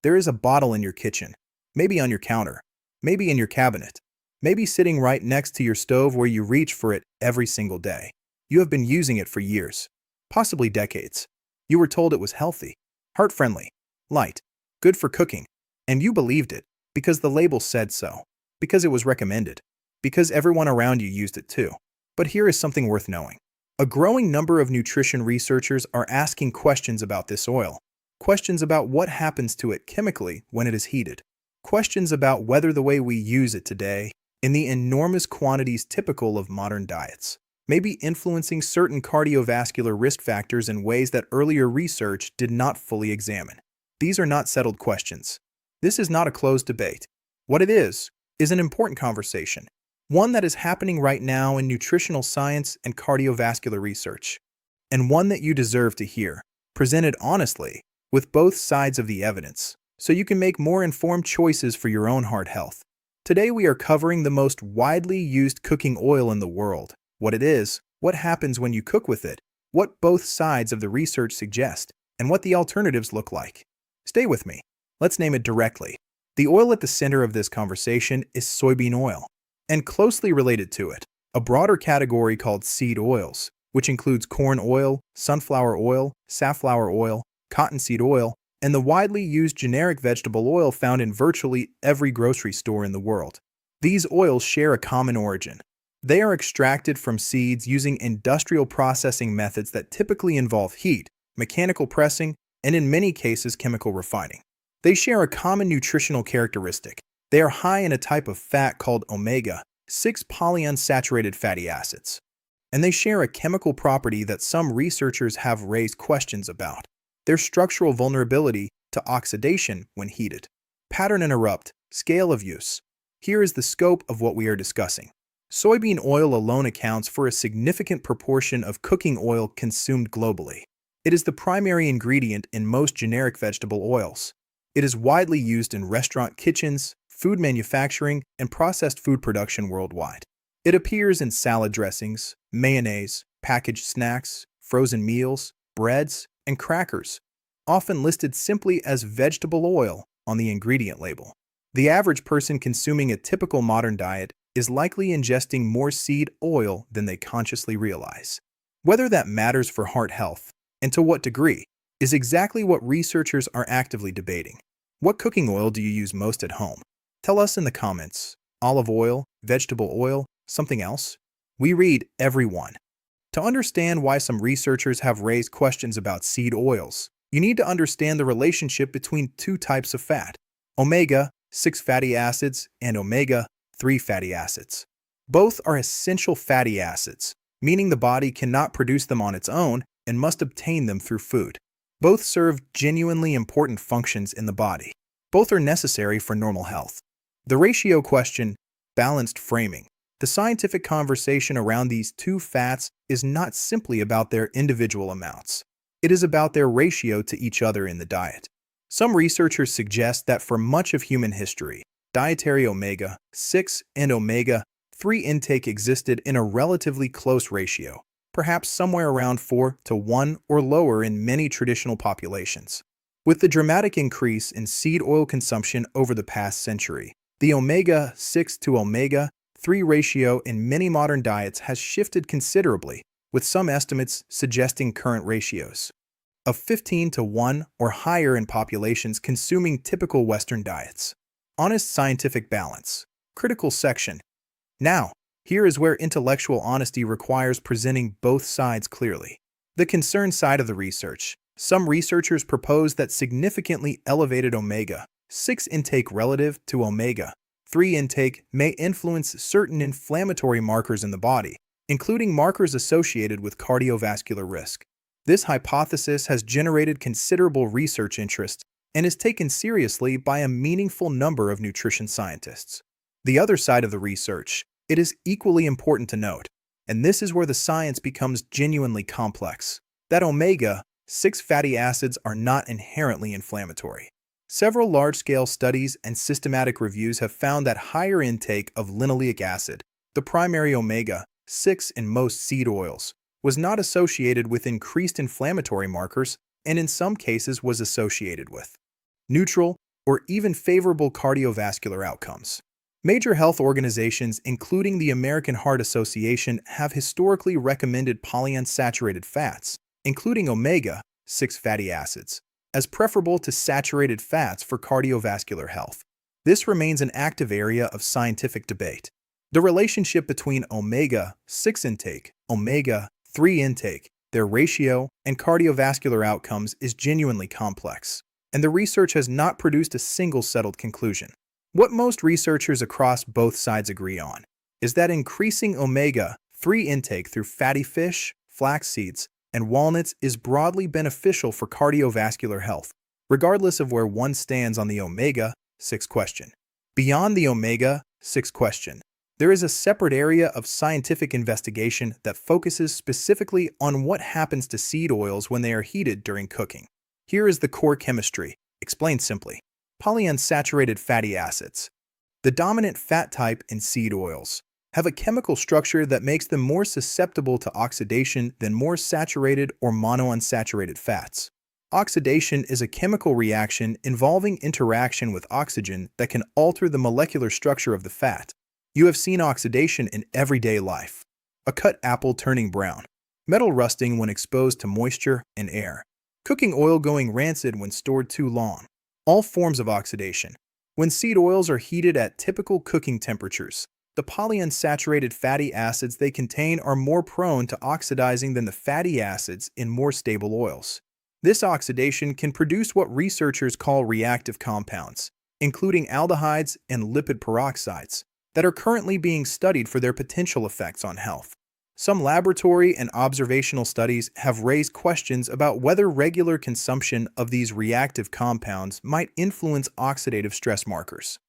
There is a bottle in your kitchen, maybe on your counter, maybe in your cabinet, maybe sitting right next to your stove where you reach for it every single day. You have been using it for years, possibly decades. You were told it was healthy, heart-friendly, light, good for cooking, and you believed it because the label said so, because it was recommended, because everyone around you used it too. But here is something worth knowing. A growing number of nutrition researchers are asking questions about this oil. Questions about what happens to it chemically when it is heated. Questions about whether the way we use it today, in the enormous quantities typical of modern diets, may be influencing certain cardiovascular risk factors in ways that earlier research did not fully examine. These are not settled questions. This is not a closed debate. What it is an important conversation. One that is happening right now in nutritional science and cardiovascular research. And one that you deserve to hear, presented honestly, with both sides of the evidence, so you can make more informed choices for your own heart health. Today we are covering the most widely used cooking oil in the world, what it is, what happens when you cook with it, what both sides of the research suggest, and what the alternatives look like. Stay with me. Let's name it directly. The oil at the center of this conversation is soybean oil, and closely related to it, a broader category called seed oils, which includes corn oil, sunflower oil, safflower oil, cottonseed oil, and the widely used generic vegetable oil found in virtually every grocery store in the world. These oils share a common origin. They are extracted from seeds using industrial processing methods that typically involve heat, mechanical pressing, and in many cases chemical refining. They share a common nutritional characteristic. They are high in a type of fat called omega-6 polyunsaturated fatty acids. And they share a chemical property that some researchers have raised questions about: their structural vulnerability to oxidation when heated. Pattern interrupt, scale of use. Here is the scope of what we are discussing. Soybean oil alone accounts for a significant proportion of cooking oil consumed globally. It is the primary ingredient in most generic vegetable oils. It is widely used in restaurant kitchens, food manufacturing, and processed food production worldwide. It appears in salad dressings, mayonnaise, packaged snacks, frozen meals, breads, and crackers, often listed simply as vegetable oil on the ingredient label. The average person consuming a typical modern diet is likely ingesting more seed oil than they consciously realize. Whether that matters for heart health, and to what degree, is exactly what researchers are actively debating. What cooking oil do you use most at home? Tell us in the comments. Olive oil, vegetable oil, something else? We read every one. To understand why some researchers have raised questions about seed oils, you need to understand the relationship between two types of fat: omega-6 fatty acids and omega-3 fatty acids. Both are essential fatty acids, meaning the body cannot produce them on its own and must obtain them through food. Both serve genuinely important functions in the body. Both are necessary for normal health. The ratio question, balanced framing. The scientific conversation around these two fats is not simply about their individual amounts. It is about their ratio to each other in the diet. Some researchers suggest that for much of human history, dietary omega-6 and omega-3 intake existed in a relatively close ratio, perhaps somewhere around 4:1 or lower in many traditional populations. With the dramatic increase in seed oil consumption over the past century, the omega-6 to omega-3 ratio in many modern diets has shifted considerably, with some estimates suggesting current ratios of 15:1 or higher in populations consuming typical Western diets. Honest scientific balance. Critical section. Now, here is where intellectual honesty requires presenting both sides clearly. The concern side of the research. Some researchers propose that significantly elevated omega-6 intake relative to omega-3 intake may influence certain inflammatory markers in the body, including markers associated with cardiovascular risk. This hypothesis has generated considerable research interest and is taken seriously by a meaningful number of nutrition scientists. The other side of the research. It is equally important to note, and this is where the science becomes genuinely complex, that omega-6 fatty acids are not inherently inflammatory. Several large-scale studies and systematic reviews have found that higher intake of linoleic acid, the primary omega-6 in most seed oils, was not associated with increased inflammatory markers and in some cases was associated with neutral or even favorable cardiovascular outcomes. Major health organizations, including the American Heart Association, have historically recommended polyunsaturated fats, including omega-6 fatty acids, as preferable to saturated fats for cardiovascular health. This remains an active area of scientific debate. The relationship between omega-6 intake, omega-3 intake, their ratio, and cardiovascular outcomes is genuinely complex, and the research has not produced a single settled conclusion. What most researchers across both sides agree on is that increasing omega-3 intake through fatty fish, flax seeds, and walnuts is broadly beneficial for cardiovascular health, regardless of where one stands on the omega-6 question. Beyond the omega-6 question, there is a separate area of scientific investigation that focuses specifically on what happens to seed oils when they are heated during cooking. Here is the core chemistry, explained simply. Polyunsaturated fatty acids. The dominant fat type in seed oils have a chemical structure that makes them more susceptible to oxidation than more saturated or monounsaturated fats. Oxidation is a chemical reaction involving interaction with oxygen that can alter the molecular structure of the fat. You have seen oxidation in everyday life. A cut apple turning brown, metal rusting when exposed to moisture and air, cooking oil going rancid when stored too long. All forms of oxidation. When seed oils are heated at typical cooking temperatures, the polyunsaturated fatty acids they contain are more prone to oxidizing than the fatty acids in more stable oils. This oxidation can produce what researchers call reactive compounds, including aldehydes and lipid peroxides, that are currently being studied for their potential effects on health. Some laboratory and observational studies have raised questions about whether regular consumption of these reactive compounds might influence oxidative stress markers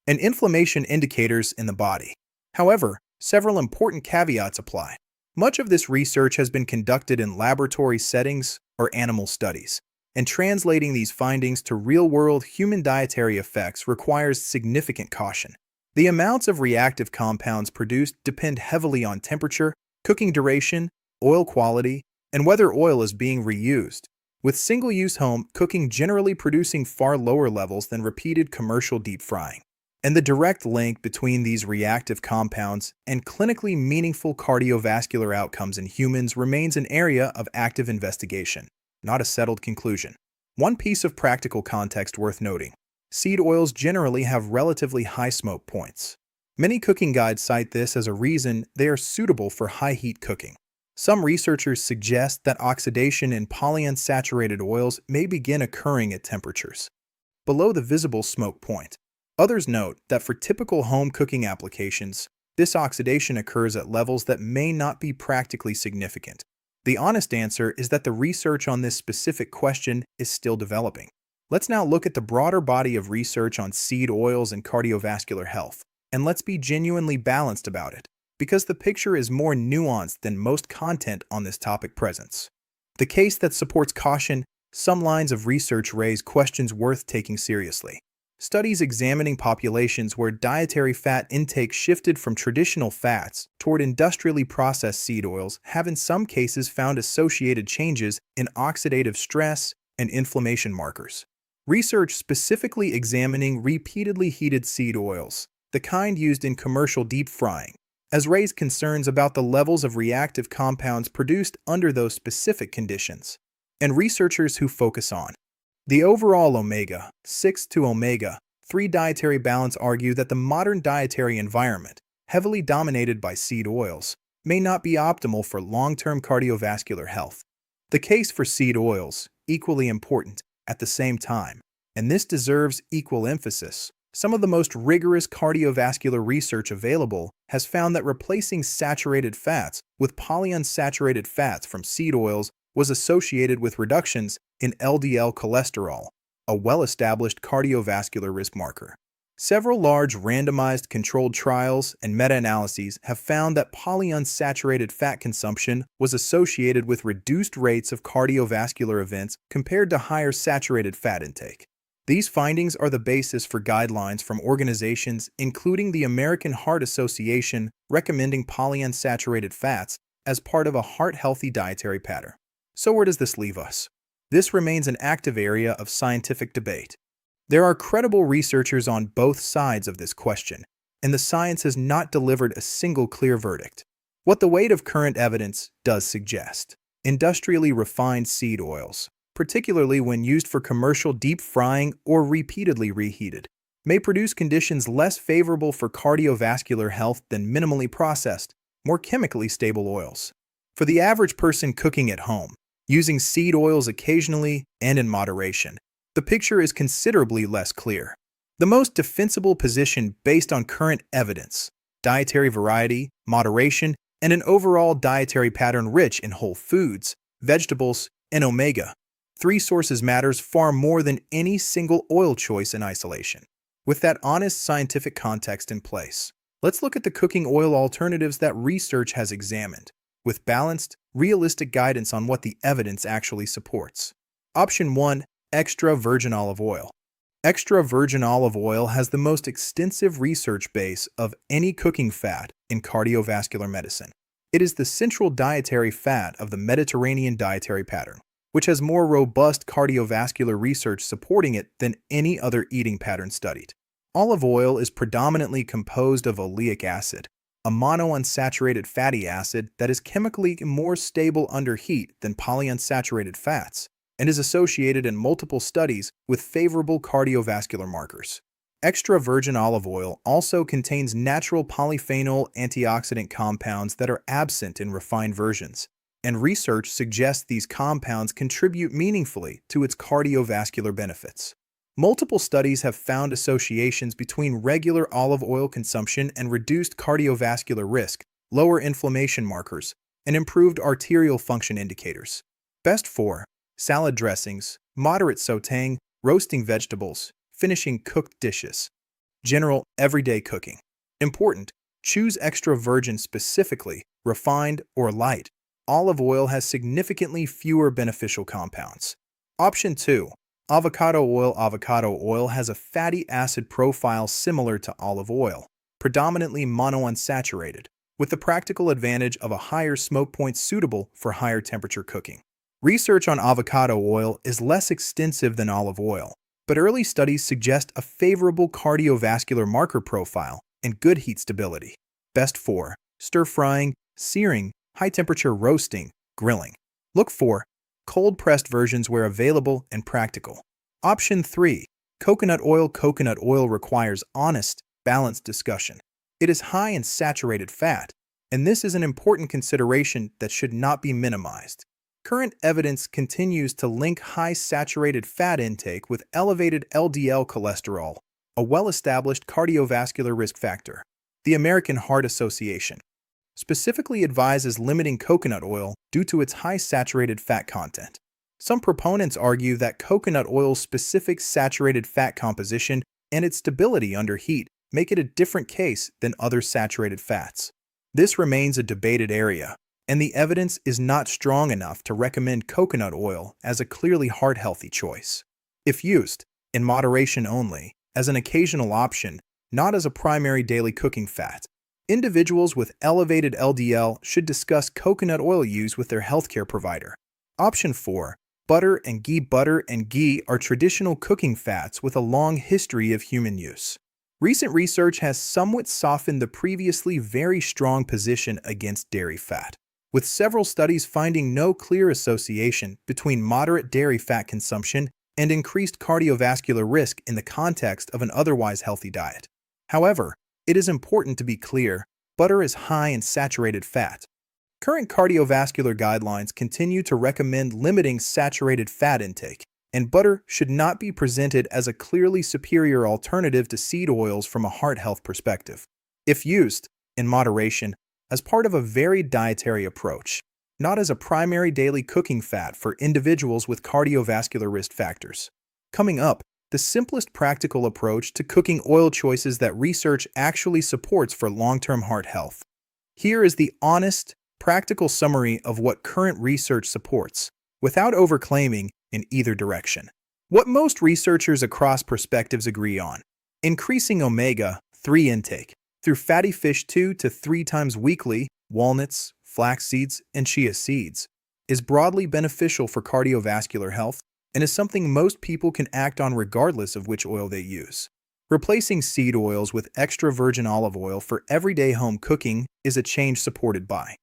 and inflammation indicators in the body. However, several important caveats apply. Much of this research has been conducted in laboratory settings or animal studies, and translating these findings to real-world human dietary effects requires significant caution. The amounts of reactive compounds produced depend heavily on temperature, cooking duration, oil quality, and whether oil is being reused, with single-use home cooking generally producing far lower levels than repeated commercial deep frying. And the direct link between these reactive compounds and clinically meaningful cardiovascular outcomes in humans remains an area of active investigation, not a settled conclusion. One piece of practical context worth noting: seed oils generally have relatively high smoke points. Many cooking guides cite this as a reason they are suitable for high-heat cooking. Some researchers suggest that oxidation in polyunsaturated oils may begin occurring at temperatures below the visible smoke point. Others note that for typical home cooking applications, this oxidation occurs at levels that may not be practically significant. The honest answer is that the research on this specific question is still developing. Let's now look at the broader body of research on seed oils and cardiovascular health. And let's be genuinely balanced about it, because the picture is more nuanced than most content on this topic presents. The case that supports caution: some lines of research raise questions worth taking seriously. Studies examining populations where dietary fat intake shifted from traditional fats toward industrially processed seed oils have in some cases found associated changes in oxidative stress and inflammation markers. Research specifically examining repeatedly heated seed oils, the kind used in commercial deep frying, has raised concerns about the levels of reactive compounds produced under those specific conditions. And researchers who focus on the overall omega-6 to omega-3 dietary balance argue that the modern dietary environment, heavily dominated by seed oils, may not be optimal for long-term cardiovascular health. The case for seed oils, equally important at the same time, and this deserves equal emphasis. Some of the most rigorous cardiovascular research available has found that replacing saturated fats with polyunsaturated fats from seed oils was associated with reductions in LDL cholesterol, a well-established cardiovascular risk marker. Several large randomized controlled trials and meta-analyses have found that polyunsaturated fat consumption was associated with reduced rates of cardiovascular events compared to higher saturated fat intake. These findings are the basis for guidelines from organizations including the American Heart Association recommending polyunsaturated fats as part of a heart-healthy dietary pattern. So where does this leave us? This remains an active area of scientific debate. There are credible researchers on both sides of this question, and the science has not delivered a single clear verdict. What the weight of current evidence does suggest: industrially refined seed oils, particularly when used for commercial deep frying or repeatedly reheated, may produce conditions less favorable for cardiovascular health than minimally processed, more chemically stable oils. For the average person cooking at home, using seed oils occasionally and in moderation, the picture is considerably less clear. The most defensible position based on current evidence: dietary variety, moderation, and an overall dietary pattern rich in whole foods, vegetables, and omega-3 sources matters far more than any single oil choice in isolation. With that honest scientific context in place, let's look at the cooking oil alternatives that research has examined, with balanced, realistic guidance on what the evidence actually supports. Option 1. Extra virgin olive oil. Extra virgin olive oil has the most extensive research base of any cooking fat in cardiovascular medicine. It is the central dietary fat of the Mediterranean dietary pattern, which has more robust cardiovascular research supporting it than any other eating pattern studied. Olive oil is predominantly composed of oleic acid, a monounsaturated fatty acid that is chemically more stable under heat than polyunsaturated fats, and is associated in multiple studies with favorable cardiovascular markers. Extra virgin olive oil also contains natural polyphenol antioxidant compounds that are absent in refined versions, and research suggests these compounds contribute meaningfully to its cardiovascular benefits. Multiple studies have found associations between regular olive oil consumption and reduced cardiovascular risk, lower inflammation markers, and improved arterial function indicators. Best for salad dressings, moderate sautéing, roasting vegetables, finishing cooked dishes. General, everyday cooking. Important: choose extra virgin specifically, refined, or light. Olive oil has significantly fewer beneficial compounds. Option 2. Avocado oil. Avocado oil has a fatty acid profile similar to olive oil, predominantly monounsaturated, with the practical advantage of a higher smoke point suitable for higher temperature cooking. Research on avocado oil is less extensive than olive oil, but early studies suggest a favorable cardiovascular marker profile and good heat stability. Best for stir-frying, searing, high-temperature roasting, grilling. Look for cold-pressed versions where available and practical. Option 3. Coconut oil. Coconut oil requires honest, balanced discussion. It is high in saturated fat, and this is an important consideration that should not be minimized. Current evidence continues to link high saturated fat intake with elevated LDL cholesterol, a well-established cardiovascular risk factor. The American Heart Association specifically advises limiting coconut oil due to its high saturated fat content. Some proponents argue that coconut oil's specific saturated fat composition and its stability under heat make it a different case than other saturated fats. This remains a debated area, and the evidence is not strong enough to recommend coconut oil as a clearly heart-healthy choice. If used, in moderation only, as an occasional option, not as a primary daily cooking fat, individuals with elevated LDL should discuss coconut oil use with their healthcare provider. Option 4. Butter and ghee. Butter and ghee are traditional cooking fats with a long history of human use. Recent research has somewhat softened the previously very strong position against dairy fat, with several studies finding no clear association between moderate dairy fat consumption and increased cardiovascular risk in the context of an otherwise healthy diet. However, it is important to be clear: butter is high in saturated fat. Current cardiovascular guidelines continue to recommend limiting saturated fat intake, and butter should not be presented as a clearly superior alternative to seed oils from a heart health perspective. If used, in moderation, as part of a varied dietary approach, not as a primary daily cooking fat for individuals with cardiovascular risk factors. Coming up, the simplest practical approach to cooking oil choices that research actually supports for long-term heart health. Here is the honest, practical summary of what current research supports, without overclaiming in either direction. What most researchers across perspectives agree on: increasing omega-3 intake through fatty fish 2 to 3 times weekly, walnuts, flax seeds, and chia seeds, is broadly beneficial for cardiovascular health, and is something most people can act on regardless of which oil they use. Replacing seed oils with extra virgin olive oil for everyday home cooking is a change supported by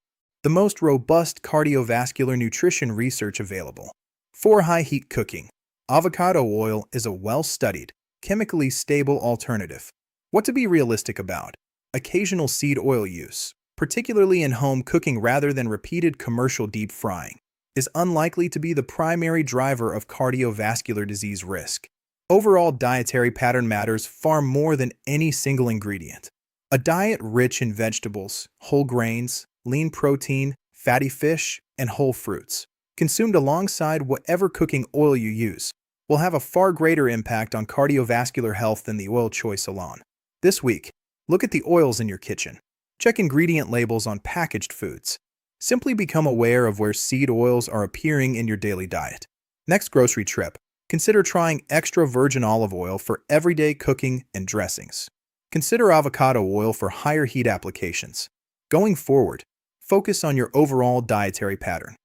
the most robust cardiovascular nutrition research available. For high-heat cooking, avocado oil is a well-studied, chemically stable alternative. What to be realistic about? Occasional seed oil use, particularly in home cooking rather than repeated commercial deep frying, is unlikely to be the primary driver of cardiovascular disease risk. Overall dietary pattern matters far more than any single ingredient. A diet rich in vegetables, whole grains, lean protein, fatty fish, and whole fruits, consumed alongside whatever cooking oil you use, will have a far greater impact on cardiovascular health than the oil choice alone. This week, look at the oils in your kitchen. Check ingredient labels on packaged foods. Simply become aware of where seed oils are appearing in your daily diet. Next grocery trip, consider trying extra virgin olive oil for everyday cooking and dressings. Consider avocado oil for higher heat applications. Going forward, focus on your overall dietary pattern.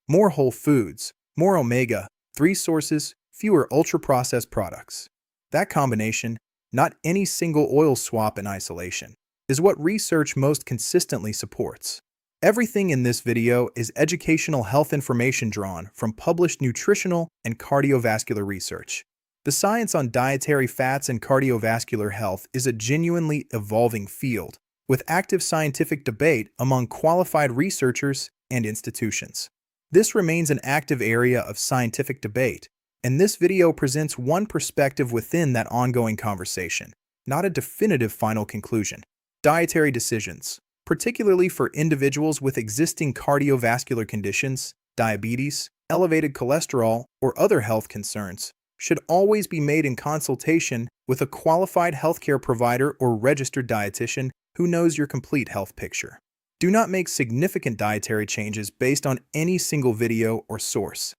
More whole foods, more omega-3 sources, fewer ultra-processed products. That combination, not any single oil swap in isolation, is what research most consistently supports. Everything in this video is educational health information drawn from published nutritional and cardiovascular research. The science on dietary fats and cardiovascular health is a genuinely evolving field, with active scientific debate among qualified researchers and institutions. This remains an active area of scientific debate, and this video presents one perspective within that ongoing conversation, not a definitive final conclusion. Dietary decisions, particularly for individuals with existing cardiovascular conditions, diabetes, elevated cholesterol, or other health concerns, should always be made in consultation with a qualified healthcare provider or registered dietitian who knows your complete health picture. Do not make significant dietary changes based on any single video or source.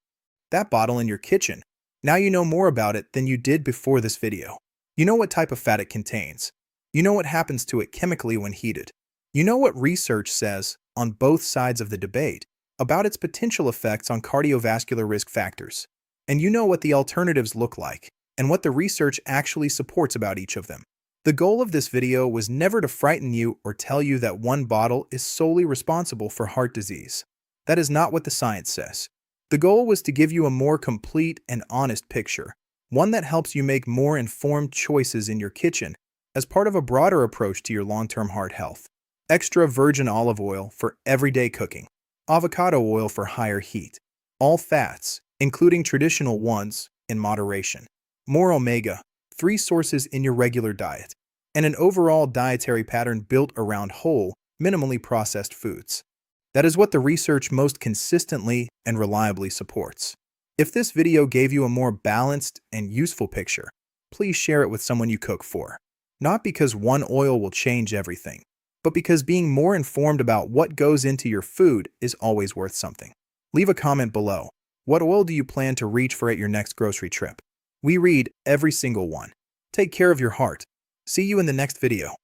That bottle in your kitchen, now you know more about it than you did before this video. You know what type of fat it contains. You know what happens to it chemically when heated. You know what research says on both sides of the debate about its potential effects on cardiovascular risk factors. And you know what the alternatives look like and what the research actually supports about each of them. The goal of this video was never to frighten you or tell you that one bottle is solely responsible for heart disease. That is not what the science says. The goal was to give you a more complete and honest picture, one that helps you make more informed choices in your kitchen as part of a broader approach to your long-term heart health. Extra virgin olive oil for everyday cooking. Avocado oil for higher heat. All fats, including traditional ones, in moderation. More omega-3 sources in your regular diet. And an overall dietary pattern built around whole, minimally processed foods. That is what the research most consistently and reliably supports. If this video gave you a more balanced and useful picture, please share it with someone you cook for. Not because one oil will change everything, but because being more informed about what goes into your food is always worth something. Leave a comment below. What oil do you plan to reach for at your next grocery trip? We read every single one. Take care of your heart. See you in the next video.